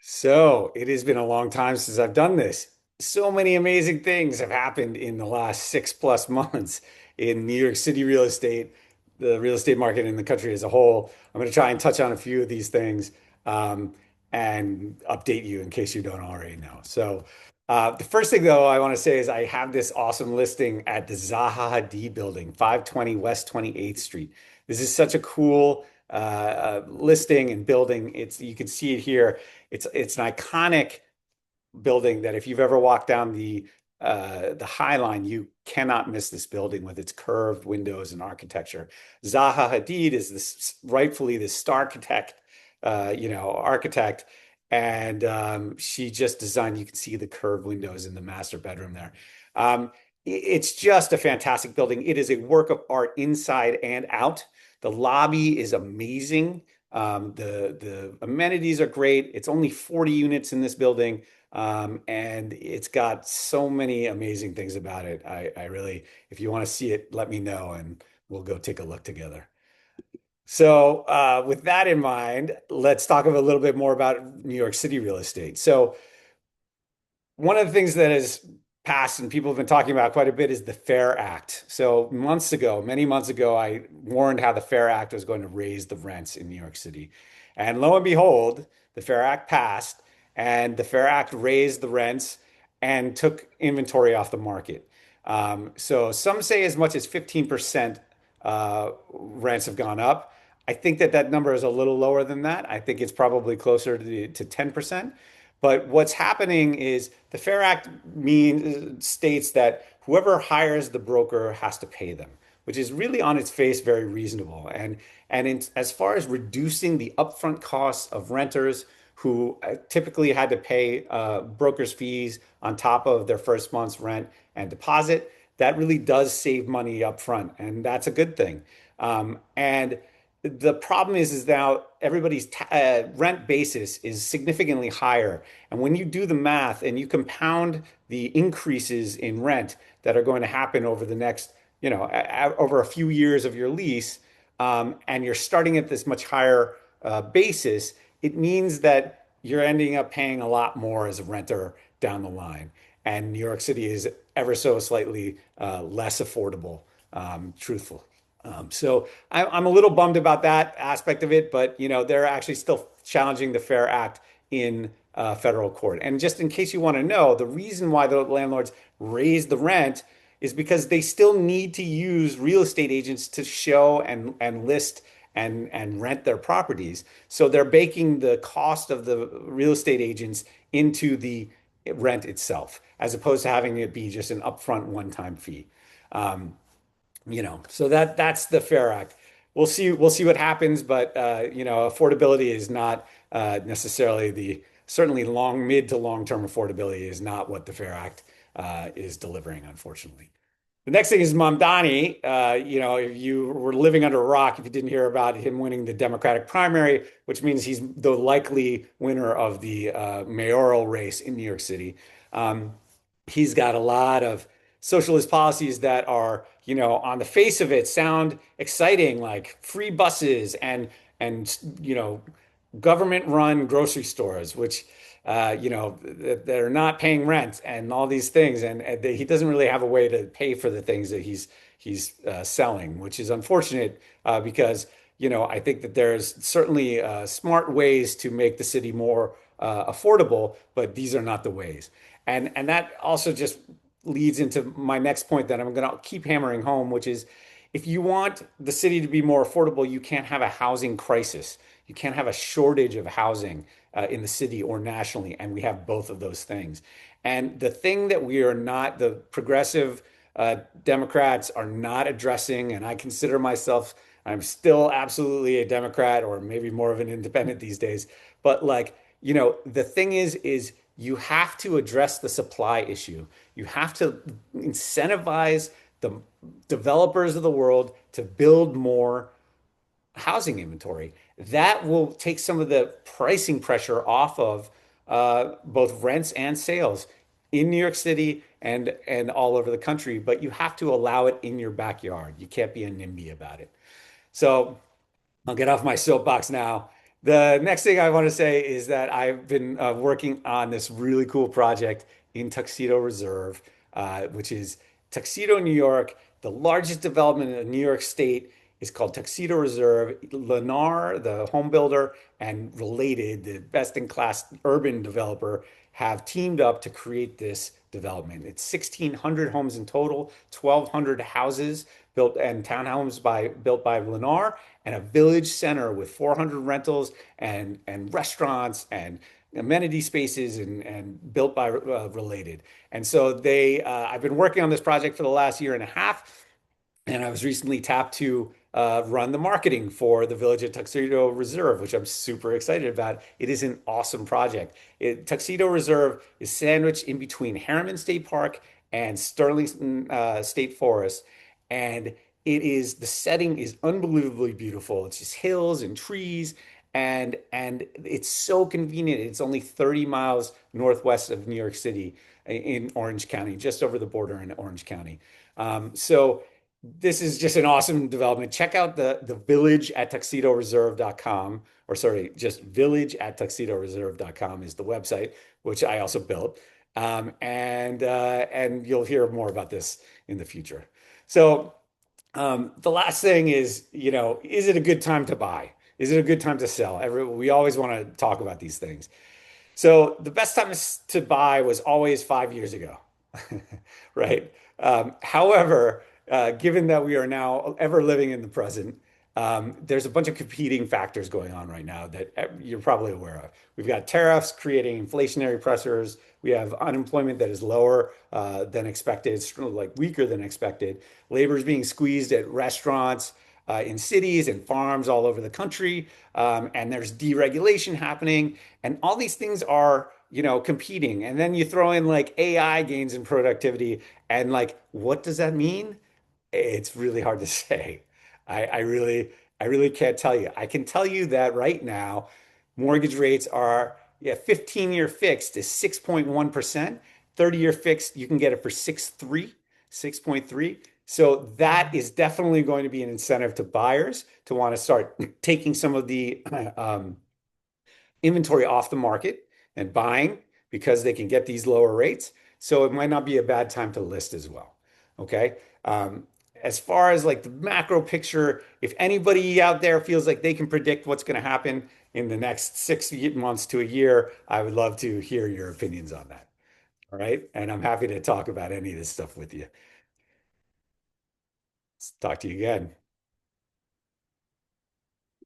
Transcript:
So it has been a long time since I've done this. So many amazing things have happened in the last 6+ months in New York City real estate, the real estate market in the country as a whole. I'm going to try and touch on a few of these things um, and update you in case you don't already know. The first thing, though, I want to say is I have this awesome listing at the Zaha Hadid building, 520 West 28th Street. This is such a cool listing and building. You can see it here. It's an iconic building that if you've ever walked down the High Line, you cannot miss this building with its curved windows and architecture. Zaha Hadid is this rightfully the Starchitect, architect, and she just designed. You can see the curved windows in the master bedroom there. It's just a fantastic building. It is a work of art inside and out. The lobby is amazing. The amenities are great. It's only 40 units in this building, and it's got so many amazing things about it. I really, if you want to see it, let me know, and we'll go take a look together. With that in mind, let's talk a little bit more about New York City real estate. One of the things that has passed and people have been talking about quite a bit is the Fair Act. So months ago, many months ago, I warned how the Fair Act was going to raise the rents in New York City. And lo and behold, the Fair Act passed, and the Fair Act raised the rents and took inventory off the market. So some say as much as 15% rents have gone up. I think that number is a little lower than that. I think it's probably closer to 10%. But what's happening is the Fair Act states that whoever hires the broker has to pay them, which is really on its face very reasonable. As far as reducing the upfront costs of renters who typically had to pay brokers' fees on top of their first month's rent and deposit, that really does save money upfront, and that's a good thing. And the problem is now everybody's rent basis is significantly higher. And when you do the math and you compound the increases in rent that are going to happen over the next, over a few years of your lease, and you're starting at this much higher basis, it means that you're ending up paying a lot more as a renter down the line. And New York City is ever so slightly less affordable, truthful. I'm a little bummed about that aspect of it, but they're actually still challenging the Fair Act in federal court. And just in case you want to know, the reason why the landlords raise the rent is because they still need to use real estate agents to show and list and rent their properties. So they're baking the cost of the real estate agents into the rent itself, as opposed to having it be just an upfront one-time fee. Um, that's the Fair Act. We'll see what happens, but affordability is not necessarily certainly mid to long term affordability is not what the Fair Act is delivering, unfortunately. The next thing is Mamdani. If you were living under a rock, if you didn't hear about him winning the Democratic primary, which means he's the likely winner of the mayoral race in New York City. He's got a lot of socialist policies that are, on the face of it, sound exciting, like free buses and government-run grocery stores, which they're not paying rent and all these things, and he doesn't really have a way to pay for the things that he's selling, which is unfortunate because I think that there's certainly smart ways to make the city more affordable, but these are not the ways. And that also just leads into my next point that I'm going to keep hammering home, which is if you want the city to be more affordable, you can't have a housing crisis. You can't have a shortage of housing in the city or nationally. And we have both of those things. And the thing that we are not, the progressive Democrats are not addressing, and I consider myself, I'm still absolutely a Democrat or maybe more of an independent these days. But the thing is you have to address the supply issue. You have to incentivize the developers of the world to build more housing inventory. That will take some of the pricing pressure off of both rents and sales in New York City and all over the country. But you have to allow it in your backyard. You can't be a NIMBY about it. So I'll get off my soapbox now. The next thing I want to say is that I've been working on this really cool project in Tuxedo Reserve, which is Tuxedo, New York. The largest development in New York State is called Tuxedo Reserve. Lennar, the home builder, and Related, the best-in-class urban developer, have teamed up to create this development. It's 1,600 homes in total, 1,200 houses built and townhomes built by Lennar, and a village center with 400 rentals and restaurants and amenity spaces and built by Related. And so I've been working on this project for the last year and a half, and I was recently tapped to run the marketing for the Village at Tuxedo Reserve, which I'm super excited about. It is an awesome project. Tuxedo Reserve is sandwiched in between Harriman State Park and Sterling State Forest, and the setting is unbelievably beautiful. It's just hills and trees, and it's so convenient. It's only 30 miles northwest of New York City in Orange County, just over the border in Orange County. So this is just an awesome development. Check out the village at tuxedoreserve.com, or sorry, just village at tuxedoreserve.com is the website, which I also built. And you'll hear more about this in the future. So the last thing is, is it a good time to buy? Is it a good time to sell? We always want to talk about these things. So the best time to buy was always 5 years ago, right? However, given that we are now ever living in the present, there's a bunch of competing factors going on right now that you're probably aware of. We've got tariffs creating inflationary pressures. We have unemployment that is lower than expected. It's like weaker than expected. Labor is being squeezed at restaurants, in cities and farms all over the country. And there's deregulation happening. And all these things are, competing. And then you throw in like AI gains in productivity. And like, what does that mean? It's really hard to say. I really can't tell you. I can tell you that right now, mortgage rates are, yeah, 15-year fixed is 6.1%. 30-year fixed, you can get it for 6.3. So that is definitely going to be an incentive to buyers to want to start taking some of the inventory off the market and buying because they can get these lower rates. So it might not be a bad time to list as well. Okay. As far as like the macro picture, if anybody out there feels like they can predict what's going to happen in the next 6 months to a year, I would love to hear your opinions on that. All right. And I'm happy to talk about any of this stuff with you. Talk to you again.